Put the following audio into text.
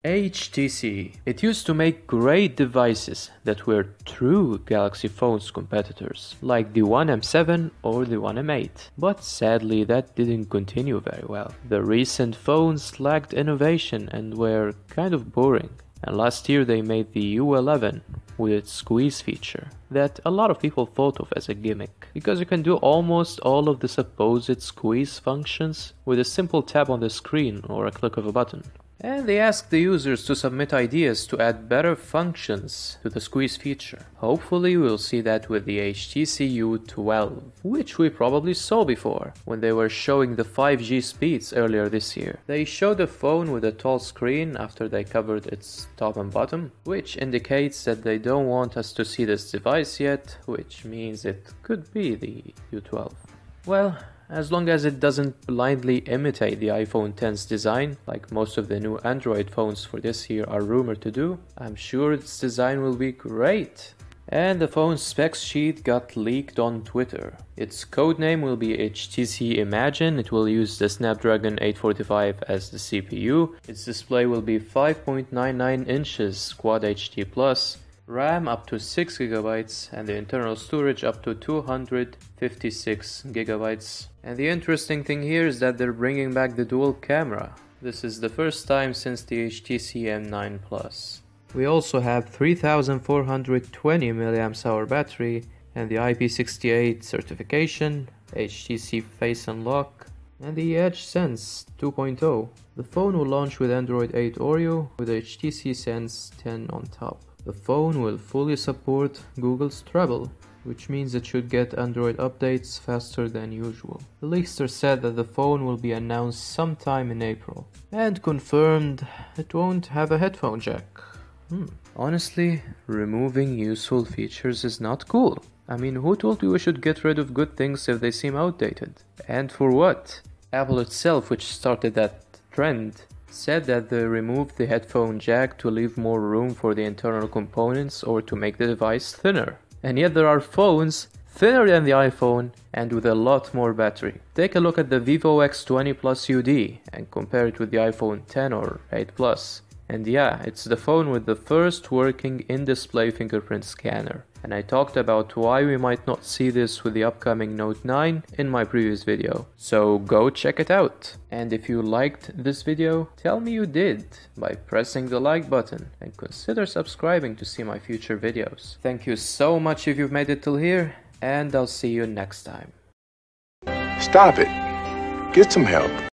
HTC. It used to make great devices that were true Galaxy phones competitors, like the One M7 or the One M8. But sadly that didn't continue very well. The recent phones lacked innovation and were kind of boring. And last year they made the U11 with its squeeze feature that a lot of people thought of as a gimmick, because you can do almost all of the supposed squeeze functions with a simple tap on the screen or a click of a button. And they asked the users to submit ideas to add better functions to the squeeze feature. Hopefully we'll see that with the HTC U12, which we probably saw before when they were showing the 5G speeds earlier this year. They showed a phone with a tall screen after they covered its top and bottom, which indicates that they don't want us to see this device yet, which means it could be the U12. Well, as long as it doesn't blindly imitate the iPhone X's design, like most of the new Android phones for this year are rumored to do, I'm sure its design will be great. And the phone's specs sheet got leaked on Twitter. Its codename will be HTC Imagine. It will use the Snapdragon 845 as the CPU. Its display will be 5.99 inches Quad HD+, RAM up to 6GB, and the internal storage up to 256GB. And the interesting thing here is that they're bringing back the dual camera. This is the first time since the HTC M9 Plus. We also have 3420 mAh battery and the IP68 certification, HTC Face Unlock, and the Edge Sense 2.0. The phone will launch with Android 8 Oreo with HTC Sense 10 on top. The phone will fully support Google's Treble, which means it should get Android updates faster than usual. The leakster said that the phone will be announced sometime in April, and confirmed it won't have a headphone jack. Honestly, removing useful features is not cool. I mean, who told you we should get rid of good things if they seem outdated? And for what? Apple itself, which started that trend, said that they removed the headphone jack to leave more room for the internal components or to make the device thinner. And yet there are phones thinner than the iPhone and with a lot more battery. Take a look at the Vivo X20 Plus UD and compare it with the iPhone X or 8 Plus. And yeah, it's the phone with the first working in-display fingerprint scanner. And I talked about why we might not see this with the upcoming Note 9 in my previous video. So go check it out. And if you liked this video, tell me you did by pressing the like button and consider subscribing to see my future videos. Thank you so much if you've made it till here, and I'll see you next time. Stop it. Get some help.